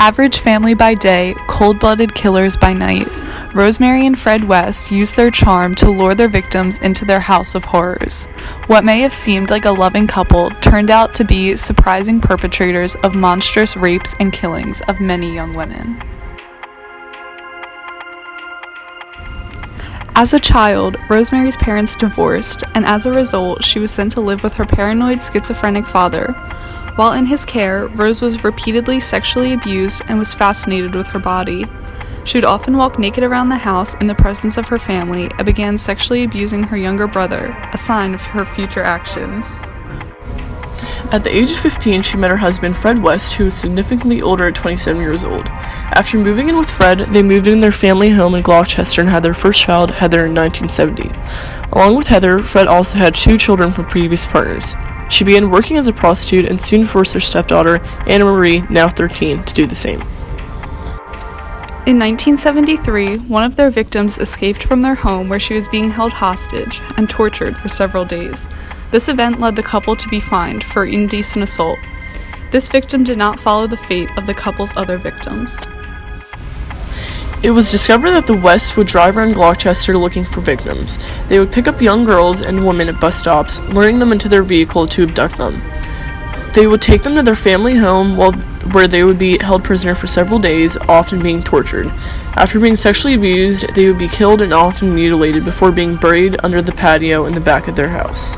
Average family by day, cold-blooded killers by night, Rosemary and Fred West used their charm to lure their victims into their house of horrors. What may have seemed like a loving couple turned out to be surprising perpetrators of monstrous rapes and killings of many young women. As a child, Rosemary's parents divorced, and as a result, she was sent to live with her paranoid schizophrenic father. While in his care, Rose was repeatedly sexually abused and was fascinated with her body. She would often walk naked around the house in the presence of her family and began sexually abusing her younger brother, a sign of her future actions. At the age of 15, she met her husband, Fred West, who was significantly older at 27 years old. After moving in with Fred, they moved in their family home in Gloucester and had their first child, Heather, in 1970. Along with Heather, Fred also had 2 children from previous partners. She began working as a prostitute and soon forced her stepdaughter, Anna Marie, now 13, to do the same. In 1973, one of their victims escaped from their home where she was being held hostage and tortured for several days. This event led the couple to be fined for indecent assault. This victim did not follow the fate of the couple's other victims. It was discovered that the Wests would drive around Gloucester looking for victims. They would pick up young girls and women at bus stops, luring them into their vehicle to abduct them. They would take them to their family home where they would be held prisoner for several days, often being tortured. After being sexually abused, they would be killed and often mutilated before being buried under the patio in the back of their house.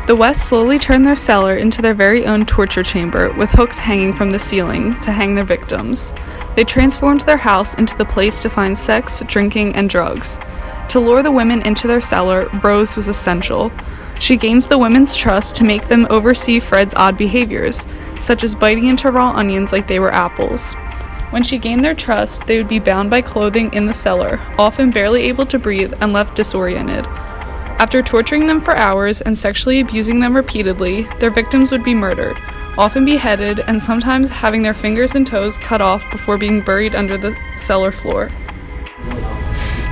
The Wests slowly turned their cellar into their very own torture chamber, with hooks hanging from the ceiling to hang their victims. They transformed their house into the place to find sex, drinking, and drugs. To lure the women into their cellar, Rose was essential. She gained the women's trust to make them oversee Fred's odd behaviors, such as biting into raw onions like they were apples. When she gained their trust, they would be bound by clothing in the cellar, often barely able to breathe and left disoriented. After torturing them for hours and sexually abusing them repeatedly, their victims would be murdered, often beheaded, and sometimes having their fingers and toes cut off before being buried under the cellar floor.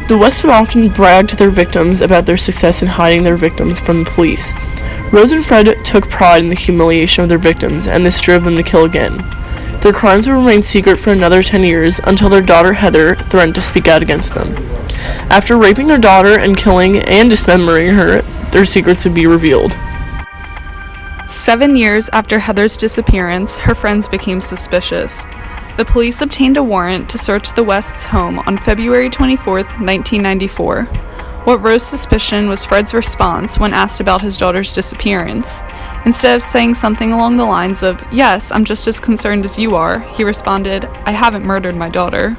The Wests would often brag to their victims about their success in hiding their victims from the police. Rose and Fred took pride in the humiliation of their victims, and this drove them to kill again. Their crimes would remain secret for another 10 years until their daughter Heather threatened to speak out against them. After raping their daughter and killing and dismembering her, their secrets would be revealed. 7 years after Heather's disappearance, her friends became suspicious. The police obtained a warrant to search the West's home on February 24, 1994. What rose suspicion was Fred's response when asked about his daughter's disappearance. Instead of saying something along the lines of, "Yes, I'm just as concerned as you are," he responded, "I haven't murdered my daughter."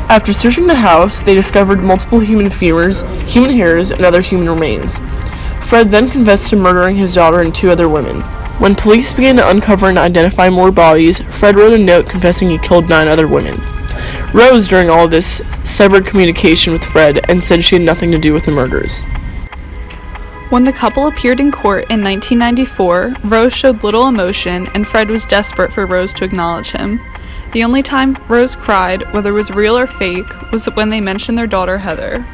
After searching the house, they discovered multiple human femurs, human hairs, and other human remains. Fred then confessed to murdering his daughter and 2 other women. When police began to uncover and identify more bodies, Fred wrote a note confessing he killed 9 other women. Rose, during all of this, severed communication with Fred and said she had nothing to do with the murders. When the couple appeared in court in 1994, Rose showed little emotion, and Fred was desperate for Rose to acknowledge him. The only time Rose cried, whether it was real or fake, was when they mentioned their daughter Heather.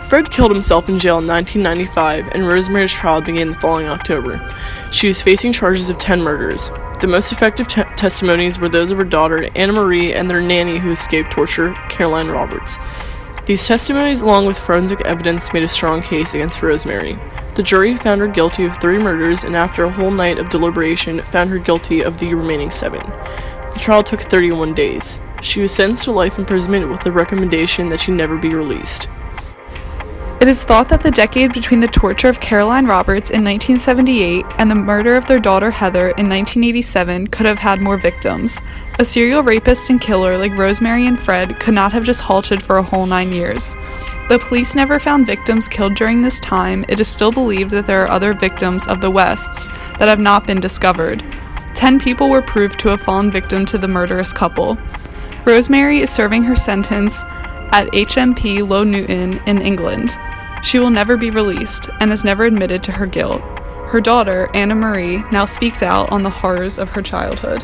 Fred killed himself in jail in 1995, and Rosemary's trial began the following October. She was facing charges of 10 murders. The most effective testimonies were those of her daughter, Anna Marie, and their nanny who escaped torture, Caroline Roberts. These testimonies, along with forensic evidence, made a strong case against Rosemary. The jury found her guilty of 3 murders, and after a whole night of deliberation, found her guilty of the remaining 7. The trial took 31 days. She was sentenced to life imprisonment with the recommendation that she never be released. It is thought that the decade between the torture of Caroline Roberts in 1978 and the murder of their daughter Heather in 1987 could have had more victims. A serial rapist and killer like Rosemary and Fred could not have just halted for a whole 9 years. The police never found victims killed during this time. It is still believed that there are other victims of the Wests that have not been discovered. 10 people were proved to have fallen victim to the murderous couple. Rosemary is serving her sentence at HMP Low Newton in England. She will never be released and has never admitted to her guilt. Her daughter, Anna Marie, now speaks out on the horrors of her childhood.